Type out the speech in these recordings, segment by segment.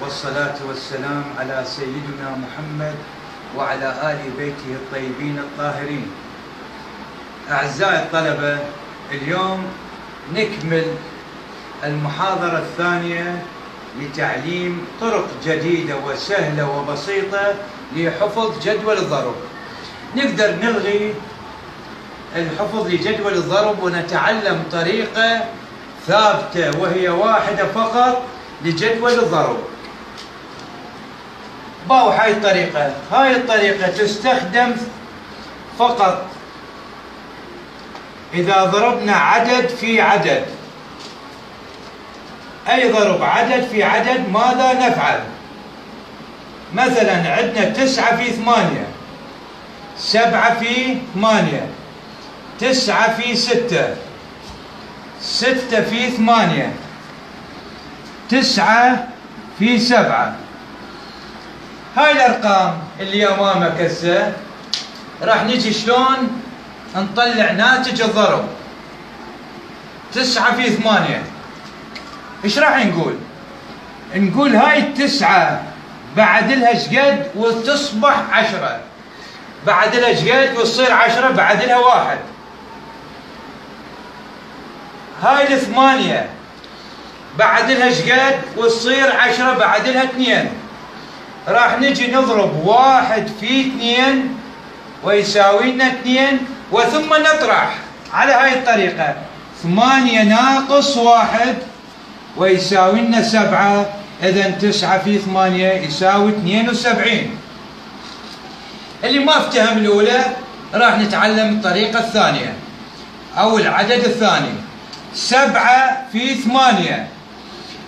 والصلاة والسلام على سيدنا محمد وعلى آل بيته الطيبين الطاهرين. أعزائي الطلبة، اليوم نكمل المحاضرة الثانية لتعليم طرق جديدة وسهلة وبسيطة لحفظ جدول الضرب. نقدر نلغي الحفظ لجدول الضرب ونتعلم طريقة ثابتة وهي واحدة فقط لجدول الضرب. باو هاي الطريقة تستخدم فقط إذا ضربنا عدد في عدد. أي ضرب عدد في عدد ماذا نفعل؟ مثلا عندنا 9 في 8، 7 في 8، 9 في 6، 6 في 8، 9 في 7. هاي الأرقام اللي أمامك هسه راح نجي شلون نطلع ناتج الضرب. 9 في 8 ايش راح نقول؟ نقول هاي التسعة بعدلها شقد وتصبح 10، بعدلها شقد وتصير 10 بعدلها 1. هاي الثمانية بعدلها شقد وتصير 10 بعدلها 2. راح نجي نضرب 1 في 2 ويساوي لنا 2 وثم نطرح على هاي الطريقة. 8 ناقص 1 ويساوي لنا 7. إذا 9 في 8 يساوي 72. اللي ما افتهم الأولى راح نتعلم الطريقة الثانية أو العدد الثاني. 7 في 8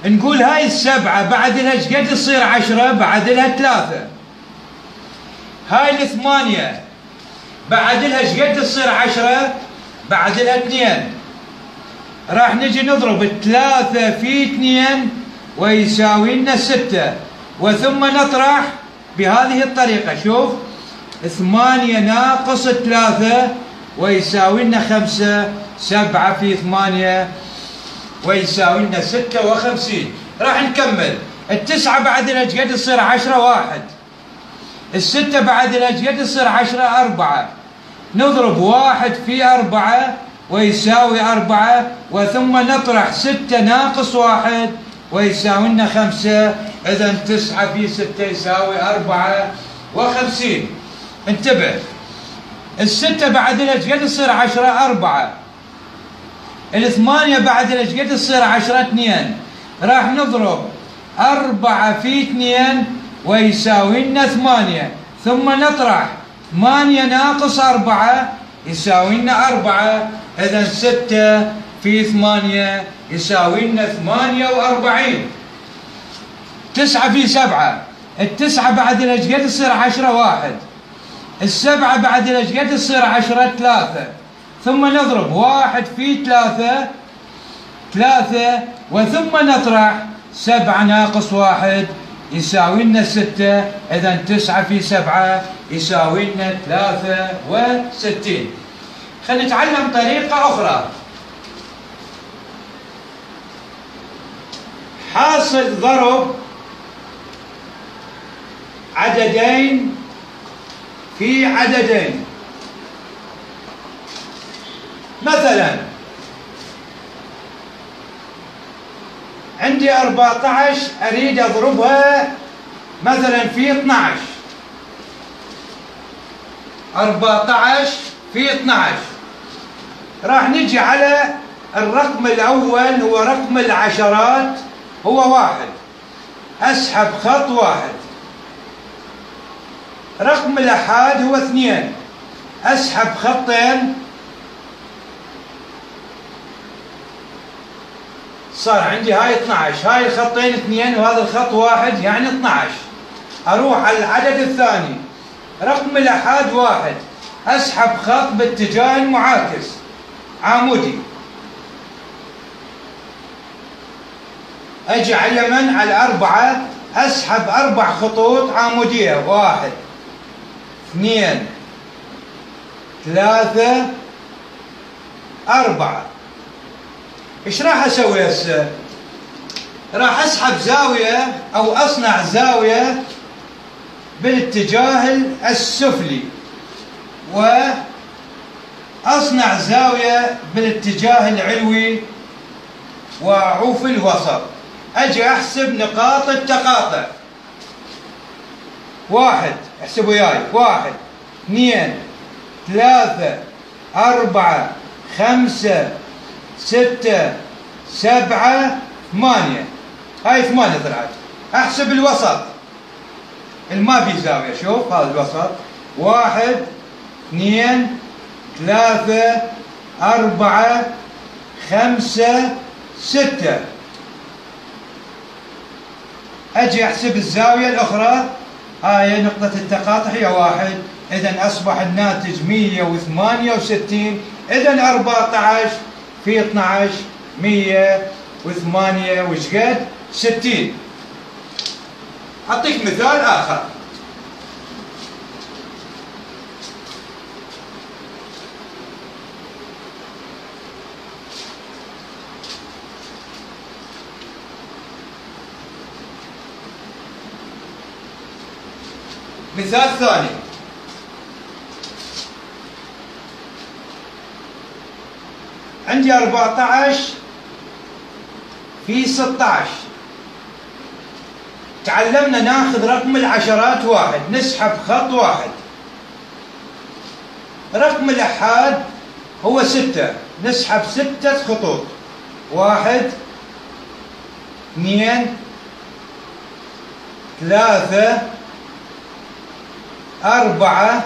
نقول هاي السبعة بعدلها شقد تصير 10 بعدلها 3. هاي الثمانية بعدلها شقد تصير 10 بعدلها 2. راح نجي نضرب 3 في 2 ويساوي لنا 6 وثم نطرح بهذه الطريقة. شوف 8 ناقص 3 ويساوي لنا 5. 7 في 8 ويساوي لنا 56. راح نكمل. 9 بعدلها شقد تصير 10 1. 6 بعدلها شقد تصير 10 4. نضرب 1 في 4 ويساوي 4 وثم نطرح 6 ناقص 1 ويساوي لنا 5. إذا 9 في 6 يساوي 54. انتبه، 6 بعدلها شقد تصير 10 4. 8 بعدلها شقد تصير 10 2. راح نضرب 4 في 2 ويساوي لنا 8 ثم نطرح 8 ناقص 4 يساوي لنا 4. إذا 6 في 8 يساوي لنا 48. 9 في 7 9 بعدلها شقد تصير 10 1. 7 بعدلها شقد تصير 10 3. ثم نضرب 1 في 3 وثم نطرح 7 ناقص 1 يساوي لنا 6. إذا 9 في 7 يساوي لنا 63. خلينا نتعلم طريقة أخرى. حاصل ضرب عددين في عددين. مثلا عندي 14 أريد أضربها مثلا في 12. 14 في 12 راح نجي على الرقم الأول هو رقم العشرات هو 1. أسحب خط 1. رقم الأحاد هو 2. أسحب خطين. صار عندي هاي 12. هاي الخطين 2 وهذا الخط 1 يعني 12. أروح على العدد الثاني رقم الأحاد 1. أسحب خط باتجاه المعاكس عمودي. أجي على اليمن على 4 أسحب 4 خطوط عمودية. 1 2 3 4. ايش راح اسوي هسه؟ راح اسحب زاوية او اصنع زاوية بالاتجاه السفلي، واصنع زاوية بالاتجاه العلوي، واعوف الوسط. اجي احسب نقاط التقاطع. 1 احسبوا وياي، 1 2 3 4 5 6 7 8. هاي 8 طلعت. احسب الوسط ما في زاوية. شوف هذا الوسط، 1 2 3 4 5 6. اجي احسب الزاوية الاخرى. هاي نقطة التقاطع هي 1، اذا اصبح الناتج 168. اذا 14 في 12 108 وش قد؟ 60. اعطيك مثال اخر. مثال ثاني. عندي 14 في 16. تعلمنا ناخذ رقم العشرات 1، نسحب خط 1. رقم الأحاد هو 6، نسحب 6 خطوط. 1 2 3 4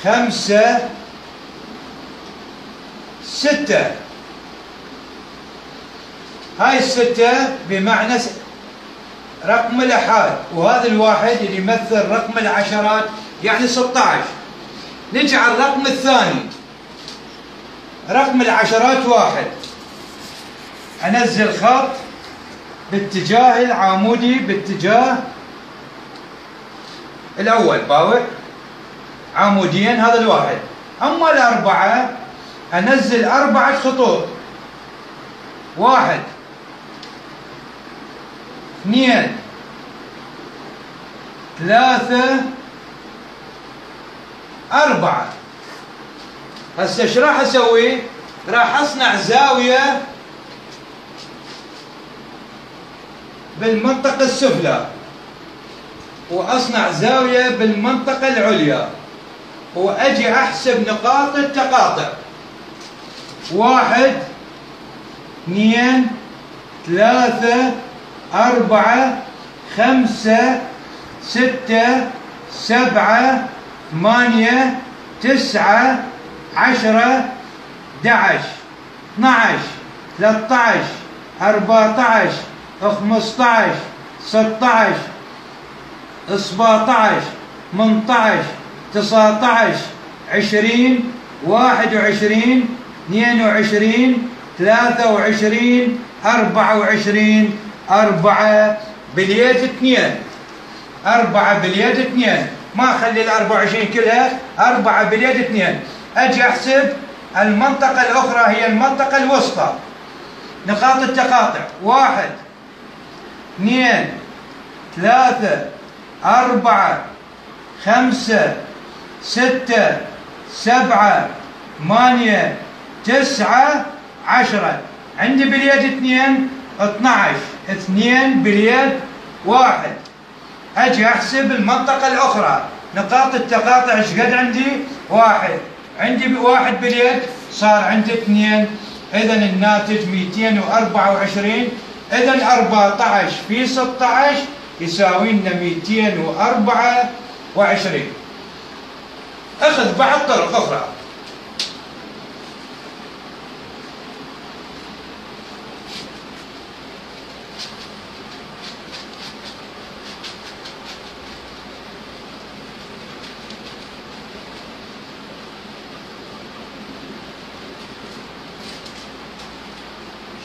5 6. هاي الستة بمعنى رقم الأحاد، وهذا الواحد اللي يمثل رقم العشرات يعني 16. نجي على الرقم الثاني، رقم العشرات 1. أنزل خط باتجاه العمودي باتجاه الأول، باوع عموديا هذا الواحد. أما ال4 أنزل 4 خطوط. 1 2 3 4. هسه ايش راح اسوي؟ راح اصنع زاوية بالمنطقة السفلى، واصنع زاوية بالمنطقة العليا، واجي احسب نقاط التقاطع. 1 2 3 4 5 6 7 8 9 10 11 12 13 14 15 16 17 18 19 20 21 22 23 24. 4 باليد 2. 4 باليد 2. ما اخلي ال 24 كلها، 4 باليد 2. اجي احسب المنطقة الأخرى هي المنطقة الوسطى. نقاط التقاطع 1 2 3 4 5 6 7 8 9 10. عندي باليد 2 12. 2 باليد 1. اجي احسب المنطقة الأخرى. نقاط التقاطع ايش قد عندي؟ 1. عندي 1 باليد، صار عندي 2. اذا الناتج 224. اذا 14 في 16 يساوي لنا 224. اخذ بعض طرق اخرى.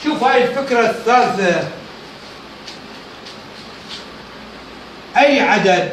شوف هاي الفكرة الثالثة. أي عدد